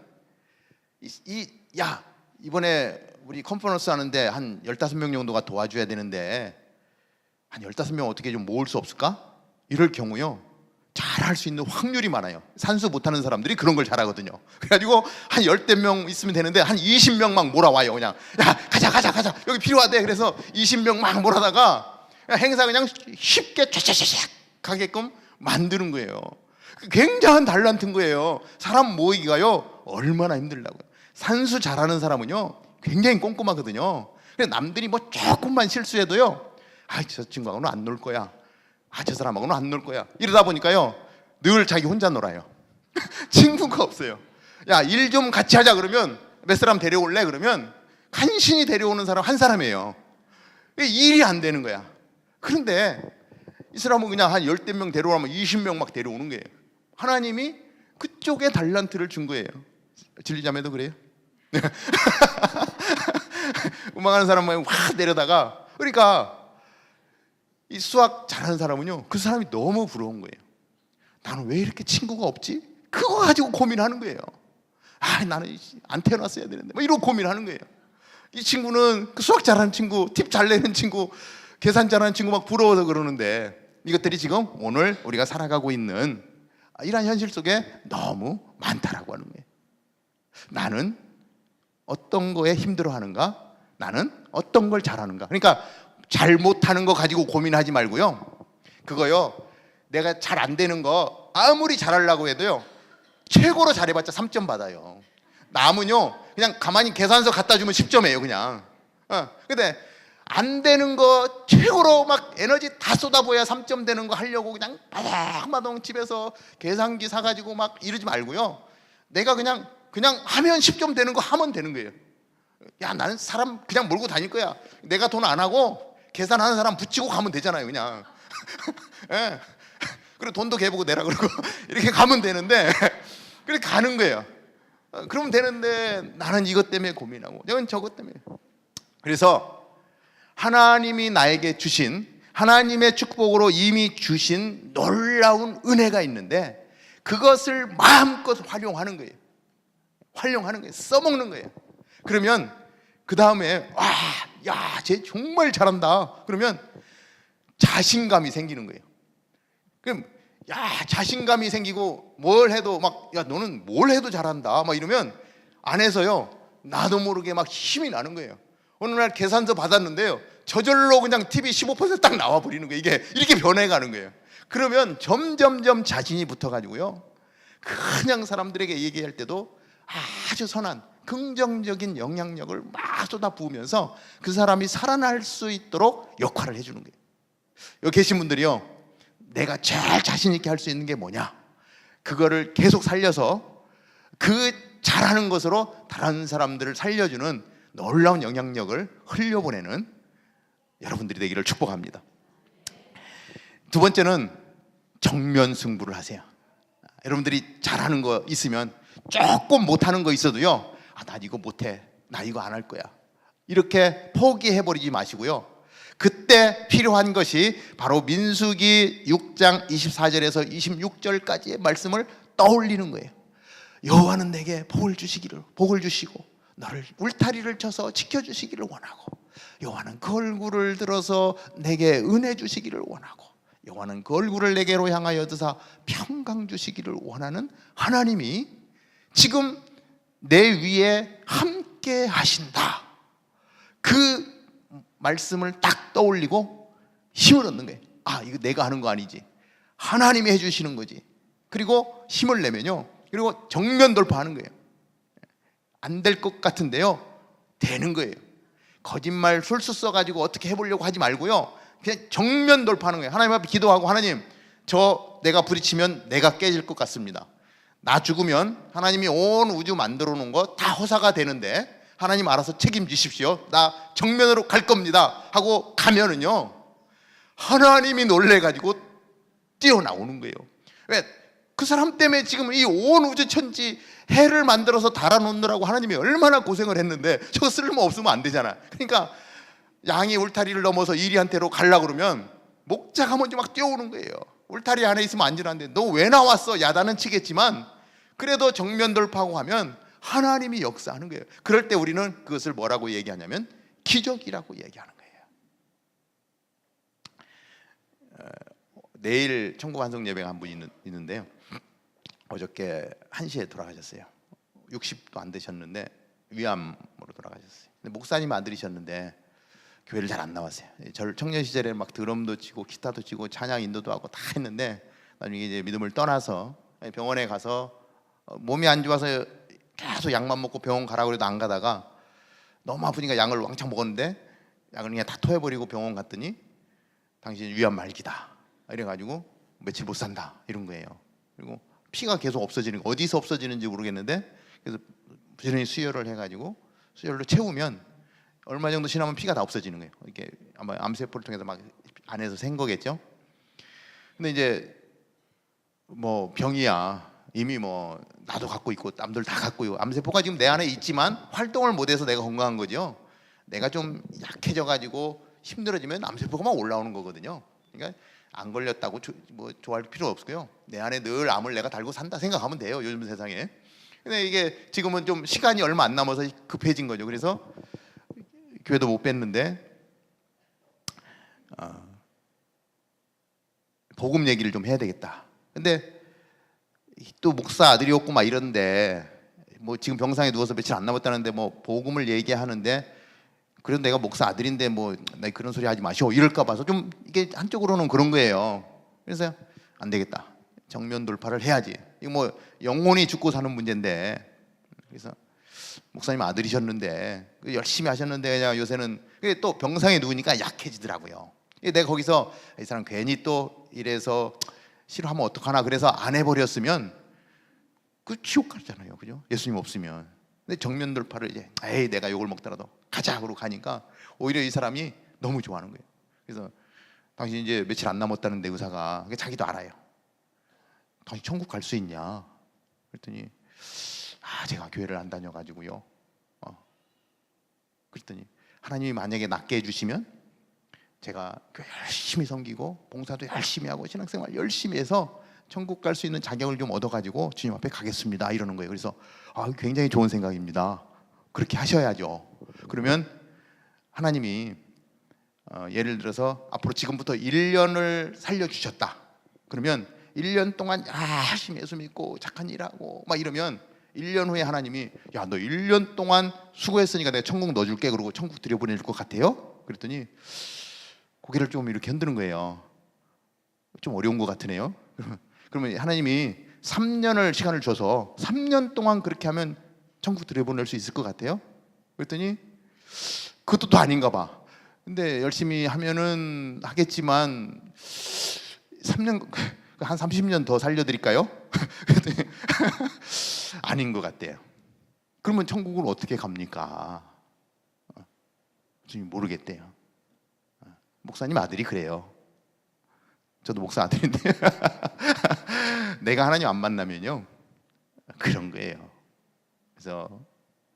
이번에 우리 컨퍼런스 하는데 한 15명 정도가 도와줘야 되는데 한 15명 어떻게 좀 모을 수 없을까? 이럴 경우요, 잘할 수 있는 확률이 많아요. 산수 못하는 사람들이 그런 걸 잘하거든요. 그래가지고 한 10명 있으면 되는데 한 20명 막 몰아와요. 그냥 가자 여기 필요하대. 그래서 20명 막 몰아다가 행사 그냥 쉽게 쫙쫙쫙 가게끔 만드는 거예요. 굉장한 달란트인 거예요. 사람 모이기가요 얼마나 힘들다고요. 산수 잘하는 사람은요 굉장히 꼼꼼하거든요. 그래서 남들이 조금만 실수해도요, 저 친구하고는 안 놀 거야, 저 사람하고는 안 놀 거야, 이러다 보니까요 늘 자기 혼자 놀아요. 친구가 없어요. 일 좀 같이 하자 그러면, 몇 사람 데려올래 그러면 간신히 데려오는 사람 한 사람이에요. 일이 안 되는 거야. 그런데 이 사람은 그냥 한 10명 데려오면 20명 막 데려오는 거예요. 하나님이 그쪽에 달란트를 준 거예요. 진리자매도 그래요? 음악하는 사람만 확 내려다가, 그러니까 이 수학 잘하는 사람은요, 그 사람이 너무 부러운 거예요. 나는 왜 이렇게 친구가 없지? 그거 가지고 고민하는 거예요. 나는 안 태어났어야 되는데 이러고 고민하는 거예요. 이 친구는 그 수학 잘하는 친구, 팁 잘 내는 친구, 계산 잘하는 친구 막 부러워서 그러는데, 이것들이 지금 오늘 우리가 살아가고 있는 이런 현실 속에 너무 많다라고 하는 거예요. 나는 어떤 거에 힘들어하는가? 나는 어떤 걸 잘하는가? 그러니까 잘못하는 거 가지고 고민하지 말고요, 그거요, 내가 잘 안 되는 거 아무리 잘하려고 해도요 최고로 잘해봤자 3점 받아요. 남은요 그냥 가만히 계산서 갖다 주면 10점이에요. 그냥 근데 안 되는 거 최고로 막 에너지 다 쏟아부어야 3점 되는 거 하려고 그냥 마동마동 집에서 계산기 사가지고 막 이러지 말고요. 내가 그냥 하면 10점 되는 거 하면 되는 거예요. 야, 나는 사람 그냥 몰고 다닐 거야. 내가 돈 안 하고 계산하는 사람 붙이고 가면 되잖아요, 그냥. 예. 그리고 돈도 걔보고 내라 그러고 이렇게 가면 되는데 그렇게 가는 거예요. 그러면 되는데 나는 이것 때문에 고민하고 저건 저것 때문에. 그래서 하나님이 나에게 주신, 하나님의 축복으로 이미 주신 놀라운 은혜가 있는데 그것을 마음껏 활용하는 거예요. 활용하는 거예요. 써먹는 거예요. 그러면 그 다음에 야, 쟤 정말 잘한다. 그러면 자신감이 생기는 거예요. 그럼 야, 자신감이 생기고 뭘 해도 막 야, 너는 뭘 해도 잘한다 막 이러면 안에서요 나도 모르게 막 힘이 나는 거예요. 어느 날 계산서 받았는데요 저절로 그냥 TV 15% 딱 나와 버리는 거예요. 이게 이렇게 변해가는 거예요. 그러면 점점점 자신이 붙어가지고요 그냥 사람들에게 얘기할 때도 아주 선한 긍정적인 영향력을 막 쏟아부으면서 그 사람이 살아날 수 있도록 역할을 해주는 거예요. 여기 계신 분들이요 내가 제일 자신 있게 할 수 있는 게 뭐냐, 그거를 계속 살려서 그 잘하는 것으로 다른 사람들을 살려주는 놀라운 영향력을 흘려보내는 여러분들이 되기를 축복합니다. 두 번째는 정면 승부를 하세요. 여러분들이 잘하는 거 있으면 조금 못하는 거 있어도요 나 이거 못해, 나 이거 안 할 거야 이렇게 포기해버리지 마시고요 그때 필요한 것이 바로 민수기 6장 24절에서 26절까지의 말씀을 떠올리는 거예요. 여호와는 내게 복을 주시고 너를 울타리를 쳐서 지켜주시기를 원하고 여호와는 그 얼굴을 들어서 내게 은혜 주시기를 원하고 여호와는 그 얼굴을 내게로 향하여 드사 평강 주시기를 원하는 하나님이 지금 내 위에 함께 하신다. 그 말씀을 딱 떠올리고 힘을 얻는 거예요. 이거 내가 하는 거 아니지, 하나님이 해주시는 거지. 그리고 힘을 내면요 그리고 정면 돌파하는 거예요. 안 될 것 같은데요 되는 거예요. 거짓말 술수 써가지고 어떻게 해보려고 하지 말고요 그냥 정면 돌파하는 거예요. 하나님 앞에 기도하고 하나님 저 내가 부딪히면 내가 깨질 것 같습니다. 나 죽으면 하나님이 온 우주 만들어 놓은 거 다 허사가 되는데 하나님 알아서 책임지십시오. 나 정면으로 갈 겁니다 하고 가면은요 하나님이 놀래가지고 뛰어나오는 거예요. 왜? 그 사람 때문에 지금 이 온 우주 천지 해를 만들어서 달아놓느라고 하나님이 얼마나 고생을 했는데 저거 쓸모없으면 안 되잖아. 그러니까 양이 울타리를 넘어서 이리한테로 가려고 그러면 목자가 먼저 막 뛰어오는 거예요. 울타리 안에 있으면 안전한데 너 왜 나왔어? 야단은 치겠지만 그래도 정면 돌파하고 하면 하나님이 역사하는 거예요. 그럴 때 우리는 그것을 뭐라고 얘기하냐면 기적이라고 얘기하는 거예요. 내일 천국완송 예배가 한 분이 있는데요 어저께 1시에 돌아가셨어요. 60도 안 되셨는데 위암으로 돌아가셨어요. 근데 목사님 아들이셨는데 교회를 잘 안 나왔어요. 청년 시절에 막 드럼도 치고 기타도 치고 찬양 인도도 하고 다 했는데 나중에 이제 믿음을 떠나서 병원에 가서 몸이 안 좋아서 계속 약만 먹고 병원 가라고 해도 안 가다가 너무 아프니까 약을 왕창 먹었는데 약을 그냥 다 토해버리고 병원 갔더니 당신 위암 말기다 이래가지고 며칠 못 산다 이런 거예요. 그리고 피가 계속 없어지는 거, 어디서 없어지는지 모르겠는데 그래서 부지런히 수혈을 해가지고 수혈로 채우면 얼마 정도 지나면 피가 다 없어지는 거예요. 이렇게 아마 암세포를 통해서 막 안에서 생 거겠죠. 근데 이제 뭐 병이야 이미 뭐 나도 갖고 있고 남들 다 갖고 있고 암세포가 지금 내 안에 있지만 활동을 못해서 내가 건강한 거죠. 내가 좀 약해져가지고 힘들어지면 암세포가 막 올라오는 거거든요. 그러니까 안 걸렸다고 뭐 좋아할 필요 없고요. 내 안에 늘 암을 내가 달고 산다 생각하면 돼요. 요즘 세상에. 근데 이게 지금은 좀 시간이 얼마 안 남아서 급해진 거죠. 그래서 교회도 못 뺐는데 복음 얘기를 좀 해야 되겠다. 근데 또 목사 아들이었고 막 이런데 뭐 지금 병상에 누워서 며칠 안 남았다는데 뭐 복음을 얘기하는데 그래도 내가 목사 아들인데 뭐 나 그런 소리 하지 마시오 이럴까 봐서 좀 이게 한쪽으로는 그런 거예요. 그래서 안 되겠다. 정면 돌파를 해야지. 이거 뭐 영혼이 죽고 사는 문제인데 그래서 목사님 아들이셨는데 열심히 하셨는데 그냥 요새는 또 병상에 누우니까 약해지더라고요. 내가 거기서 이 사람 괜히 또 이래서 싫어하면 어떡하나 그래서 안 해버렸으면 그 지옥 가잖아요, 그죠? 예수님 없으면. 근데 정면 돌파를 이제 에이 내가 욕을 먹더라도 가자 그러고 가니까 오히려 이 사람이 너무 좋아하는 거예요. 그래서 당신 이제 며칠 안 남았다는데 의사가 자기도 알아요. 당신 천국 갈 수 있냐? 그랬더니 제가 교회를 안 다녀가지고요. 그랬더니 하나님이 만약에 낫게 해주시면 제가 교회 열심히 섬기고 봉사도 열심히 하고 신앙생활 열심히 해서 천국 갈 수 있는 자격을 좀 얻어가지고 주님 앞에 가겠습니다 이러는 거예요. 그래서 굉장히 좋은 생각입니다. 그렇게 하셔야죠. 그러면 하나님이 예를 들어서 앞으로 지금부터 1년을 살려주셨다. 그러면 1년 동안 열심히 예수 믿고 착한 일하고 막 이러면 1년 후에 하나님이 야 너 1년 동안 수고했으니까 내가 천국 넣어줄게 그러고 천국 들여보내줄 것 같아요? 그랬더니 고개를 좀 이렇게 흔드는 거예요. 좀 어려운 것 같으네요. 그러면 하나님이 3년을 시간을 줘서 3년 동안 그렇게 하면 천국 들여보낼 수 있을 것 같아요? 그랬더니 그것도 또 아닌가 봐. 근데 열심히 하면은 하겠지만 3년 한 30년 더 살려드릴까요? 그랬더니 아닌 것 같대요. 그러면 천국을 어떻게 갑니까? 주님 모르겠대요. 목사님 아들이 그래요. 저도 목사 아들인데 내가 하나님 안 만나면요 그런 거예요. 그래서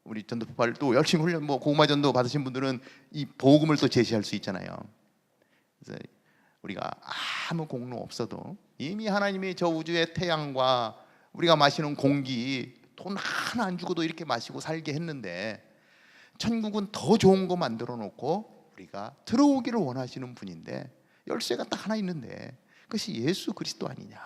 우리 전도폭발 또 열심히 훈련 고구마 전도 받으신 분들은 이 복음을 또 제시할 수 있잖아요. 그래서 우리가 아무 공로 없어도 이미 하나님이 저 우주의 태양과 우리가 마시는 공기 돈 하나 안 주고도 이렇게 마시고 살게 했는데 천국은 더 좋은 거 만들어 놓고 우리가 들어오기를 원하시는 분인데 열쇠가 딱 하나 있는데 그것이 예수 그리스도 아니냐.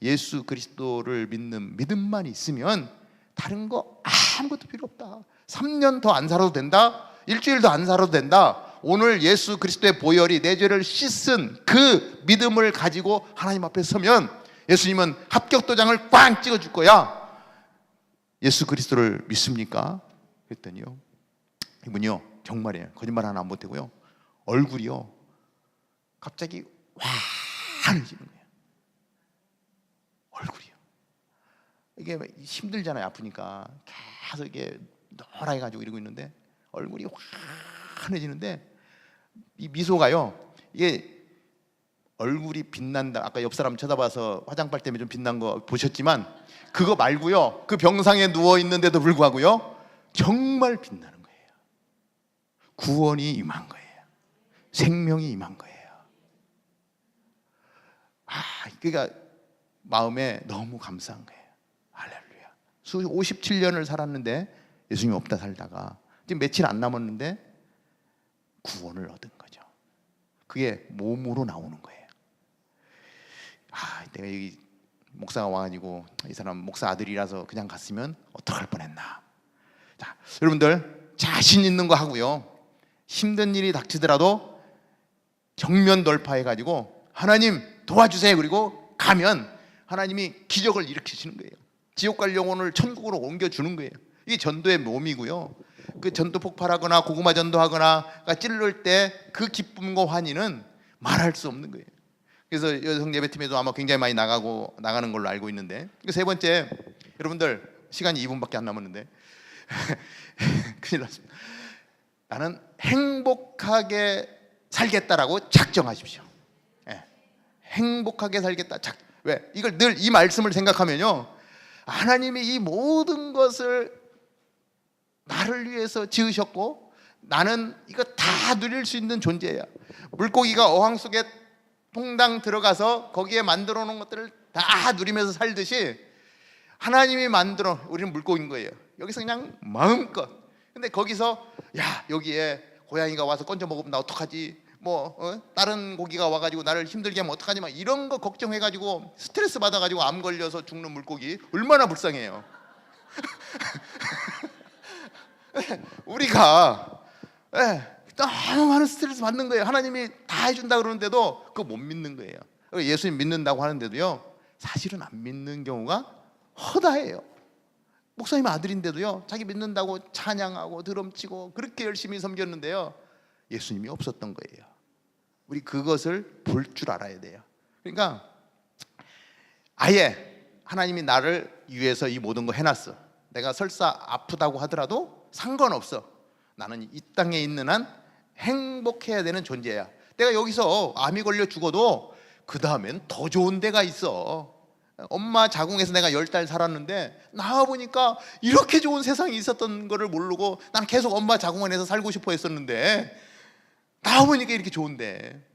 예수 그리스도를 믿는 믿음만 있으면 다른 거 아무것도 필요 없다. 3년 더 안 살아도 된다. 일주일 더 안 살아도 된다. 오늘 예수 그리스도의 보혈이 내 죄를 씻은 그 믿음을 가지고 하나님 앞에 서면 예수님은 합격 도장을 꽝 찍어줄 거야. 예수 그리스도를 믿습니까? 그랬더니요 이분이요 정말이에요. 거짓말 하나 안 보태고요 얼굴이요 갑자기 환해지는 거예요. 얼굴이요. 이게 힘들잖아요. 아프니까 계속 이게 노랗게 가지고 이러고 있는데 얼굴이 환해지는데 이 미소가요 이게 얼굴이 빛난다. 아까 옆 사람 쳐다봐서 화장빨 때문에 좀 빛난 거 보셨지만 그거 말고요 그 병상에 누워 있는데도 불구하고요 정말 빛나는 거예요. 구원이 임한 거예요. 생명이 임한 거예요. 그러니까 마음에 너무 감사한 거예요. 할렐루야. 57년을 살았는데 예수님이 없다 살다가 지금 며칠 안 남았는데 구원을 얻은 거죠. 그게 몸으로 나오는 거예요. 내가 여기 목사가 와가지고 이 사람 목사 아들이라서 그냥 갔으면 어떡할 뻔했나. 자, 여러분들 자신 있는 거 하고요 힘든 일이 닥치더라도 정면 돌파해가지고 하나님 도와주세요 그리고 가면 하나님이 기적을 일으키시는 거예요. 지옥 갈 영혼을 천국으로 옮겨주는 거예요. 이게 전도의 몸이고요 그 전도 폭발하거나 고구마 전도하거나 찌를 때 그 기쁨과 환희는 말할 수 없는 거예요. 그래서 여성 예배팀에도 아마 굉장히 많이 나가는 걸로 알고 있는데 세 번째 여러분들 시간이 2분밖에 안 남았는데 큰일 났습니다. 나는 행복하게 살겠다라고 작정하십시오. 행복하게 살겠다. 왜? 이걸 늘 이 말씀을 생각하면요 하나님이 이 모든 것을 나를 위해서 지으셨고 나는 이거 다 누릴 수 있는 존재야. 물고기가 어항 속에 퐁당 들어가서 거기에 만들어 놓은 것들을 다 누리면서 살듯이 하나님이 만들어 우리는 물고기인 거예요. 여기서 그냥 마음껏. 근데 거기서 야 여기에 고양이가 와서 건져 먹으면 나 어떡하지? 다른 고기가 와가지고 나를 힘들게 하면 어떡하지? 막 이런 거 걱정해가지고 스트레스 받아가지고 암 걸려서 죽는 물고기 얼마나 불쌍해요. 우리가 너무 많은 스트레스 받는 거예요. 하나님이 다 해준다 그러는데도 그거 못 믿는 거예요. 예수님 믿는다고 하는데도요 사실은 안 믿는 경우가 허다해요. 목사님 아들인데도요, 자기 믿는다고 찬양하고 드럼치고 그렇게 열심히 섬겼는데요, 예수님이 없었던 거예요. 우리 그것을 볼 줄 알아야 돼요. 그러니까 아예 하나님이 나를 위해서 이 모든 거 해놨어. 내가 설사 아프다고 하더라도 상관없어. 나는 이 땅에 있는 한 행복해야 되는 존재야. 내가 여기서 암이 걸려 죽어도 그 다음엔 더 좋은 데가 있어. 엄마 자궁에서 내가 10달 살았는데 나와보니까 이렇게 좋은 세상이 있었던 거를 모르고 난 계속 엄마 자궁 안에서 살고 싶어 했었는데 나와보니까 이렇게 좋은데,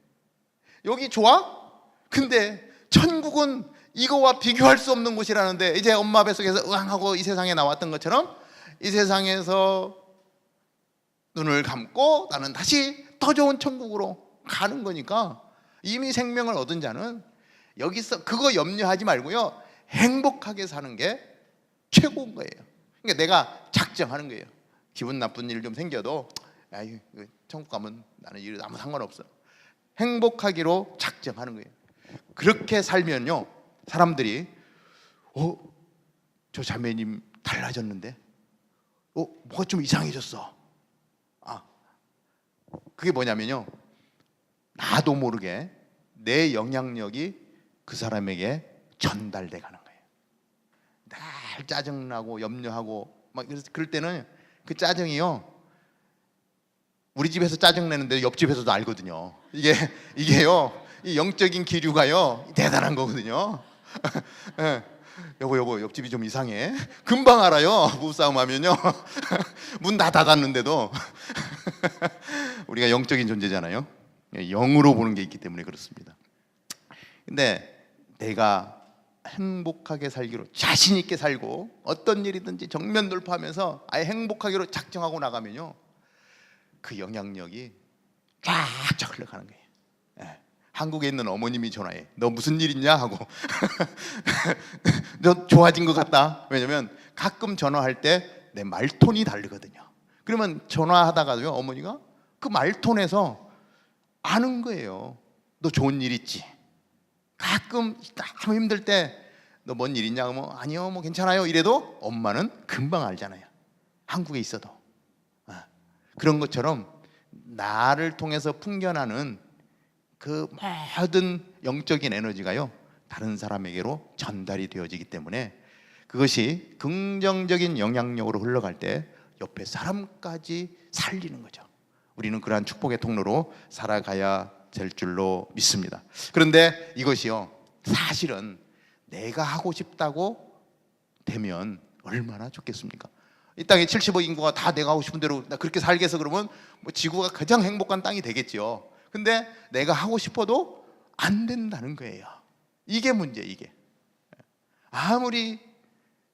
여기 좋아? 근데 천국은 이거와 비교할 수 없는 곳이라는데, 이제 엄마 뱃속에서 으앙하고 이 세상에 나왔던 것처럼 이 세상에서 눈을 감고 나는 다시 더 좋은 천국으로 가는 거니까, 이미 생명을 얻은 자는 여기서 그거 염려하지 말고요, 행복하게 사는 게 최고인 거예요. 그러니까 내가 작정하는 거예요. 기분 나쁜 일 좀 생겨도 아유, 천국 가면 나는 일 아무 상관없어. 행복하기로 작정하는 거예요. 그렇게 살면요, 사람들이 저 자매님 달라졌는데, 뭐가 좀 이상해졌어. 그게 뭐냐면요, 나도 모르게 내 영향력이 그 사람에게 전달돼 가는 거예요. 날 짜증나고 염려하고 막 그럴 때는 그 짜증이요, 우리 집에서 짜증 내는데 옆집에서도 알거든요. 이게요, 이 영적인 기류가요 대단한 거거든요. 네. 여보 옆집이 좀 이상해. 금방 알아요. 부부싸움 하면요. 문 다 닫았는데도. 우리가 영적인 존재잖아요. 영으로 보는 게 있기 때문에 그렇습니다. 근데 내가 행복하게 살기로 자신 있게 살고 어떤 일이든지 정면 돌파하면서 아예 행복하기로 작정하고 나가면요, 그 영향력이 쫙쫙 흘러가는 거예요. 예. 한국에 있는 어머님이 전화해. 너 무슨 일 있냐 하고. 너 좋아진 것 같다. 왜냐면 가끔 전화할 때 내 말톤이 다르거든요. 그러면 전화하다가도요, 어머니가 그 말톤에서 아는 거예요. 너 좋은 일 있지? 가끔 너무 힘들 때 너 뭔 일 있냐? 뭐 아니요, 뭐 괜찮아요. 이래도 엄마는 금방 알잖아요. 한국에 있어도. 그런 것처럼 나를 통해서 풍겨나는 그 모든 영적인 에너지가요, 다른 사람에게로 전달이 되어지기 때문에 그것이 긍정적인 영향력으로 흘러갈 때 옆에 사람까지 살리는 거죠. 우리는 그러한 축복의 통로로 살아가야 될 줄로 믿습니다. 그런데 이것이요, 사실은 내가 하고 싶다고 되면 얼마나 좋겠습니까? 이 땅에 70억 인구가 다 내가 하고 싶은 대로 나 그렇게 살겠어 그러면 뭐 지구가 가장 행복한 땅이 되겠죠. 근데 내가 하고 싶어도 안 된다는 거예요. 이게 문제. 이게 아무리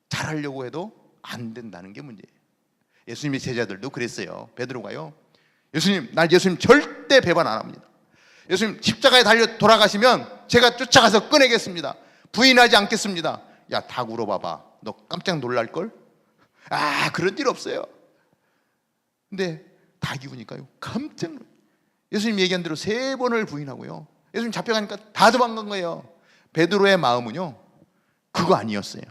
잘하려고 해도 안 된다는 게 문제예요. 예수님의 제자들도 그랬어요. 베드로가요, 예수님 절대 배반 안 합니다. 예수님 십자가에 달려 돌아가시면 제가 쫓아가서 꺼내겠습니다. 부인하지 않겠습니다. 야, 다 물어봐봐. 너 깜짝 놀랄걸? 그런 일 없어요. 근데 닭이 우니까요, 깜짝 놀라요. 예수님 얘기한 대로 3번을 부인하고요, 예수님 잡혀가니까 다 도망간 거예요. 베드로의 마음은요, 그거 아니었어요.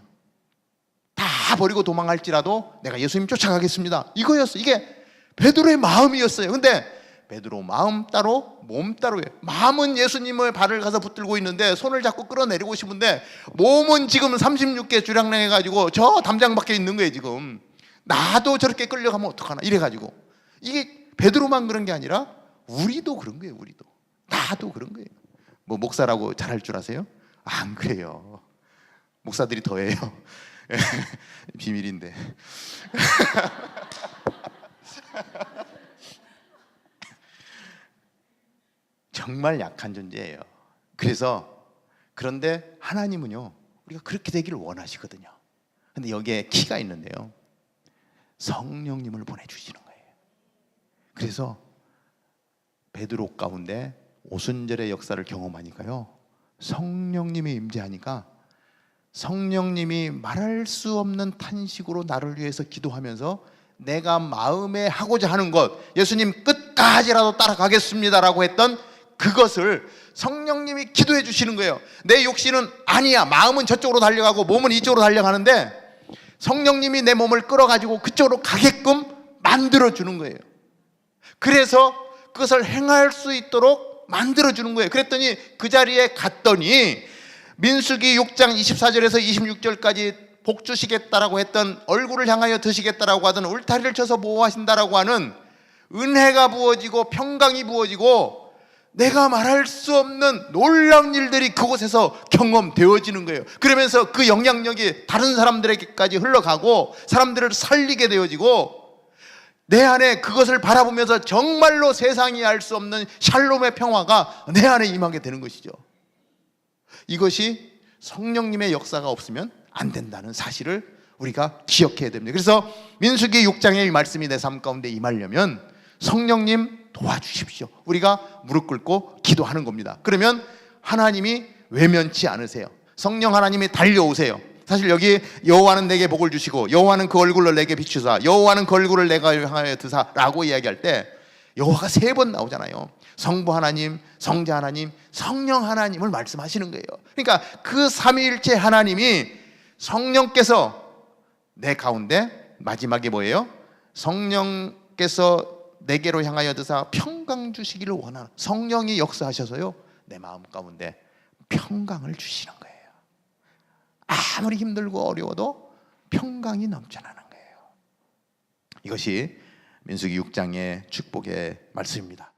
다 버리고 도망갈지라도 내가 예수님 쫓아가겠습니다, 이거였어. 이게 베드로의 마음이었어요. 근데 베드로 마음 따로 몸 따로예요. 마음은 예수님의 발을 가서 붙들고 있는데 손을 잡고 끌어내리고 싶은데 몸은 지금 36개 주량량해가지고 저 담장 밖에 있는 거예요. 지금 나도 저렇게 끌려가면 어떡하나 이래가지고. 이게 베드로만 그런 게 아니라 우리도 그런 거예요. 우리도, 나도 그런 거예요. 뭐 목사라고 잘할 줄 아세요? 안 그래요. 목사들이 더해요. 비밀인데. 정말 약한 존재예요. 그런데 하나님은요, 우리가 그렇게 되기를 원하시거든요. 근데 여기에 키가 있는데요, 성령님을 보내주시는 거예요. 그래서 베드로 가운데 오순절의 역사를 경험하니까요, 성령님이 임재하니까 성령님이 말할 수 없는 탄식으로 나를 위해서 기도하면서 내가 마음에 하고자 하는 것, 예수님 끝까지라도 따라가겠습니다라고 했던 그것을 성령님이 기도해 주시는 거예요. 내 욕심은 아니야, 마음은 저쪽으로 달려가고 몸은 이쪽으로 달려가는데 성령님이 내 몸을 끌어가지고 그쪽으로 가게끔 만들어주는 거예요. 그래서 그것을 행할 수 있도록 만들어주는 거예요. 그랬더니 그 자리에 갔더니 민수기 6장 24절에서 26절까지 복 주시겠다라고 했던, 얼굴을 향하여 드시겠다라고 하던, 울타리를 쳐서 보호하신다라고 하는 은혜가 부어지고 평강이 부어지고 내가 말할 수 없는 놀라운 일들이 그곳에서 경험되어지는 거예요. 그러면서 그 영향력이 다른 사람들에게까지 흘러가고 사람들을 살리게 되어지고 내 안에 그것을 바라보면서 정말로 세상이 알 수 없는 샬롬의 평화가 내 안에 임하게 되는 것이죠. 이것이 성령님의 역사가 없으면 안 된다는 사실을 우리가 기억해야 됩니다. 그래서 민수기 6장의 이 말씀이 내 삶 가운데 임하려면 성령님 도와주십시오. 우리가 무릎 꿇고 기도하는 겁니다. 그러면 하나님이 외면치 않으세요. 성령 하나님이 달려오세요. 사실 여기 여호와는 내게 복을 주시고 여호와는 그 얼굴을 내게 비추사 여호와는 그 얼굴을 내가 향하여 드사라고 이야기할 때 여호와가 3번 나오잖아요. 성부 하나님, 성자 하나님, 성령 하나님을 말씀하시는 거예요. 그러니까 그 삼위일체 하나님이 성령께서 내 가운데, 마지막에 뭐예요? 성령께서 내게로 향하여 드사 평강 주시기를 원하는, 성령이 역사하셔서요 내 마음 가운데 평강을 주시는 거예요. 아무리 힘들고 어려워도 평강이 넘쳐나는 거예요. 이것이 민수기 6장의 축복의 말씀입니다.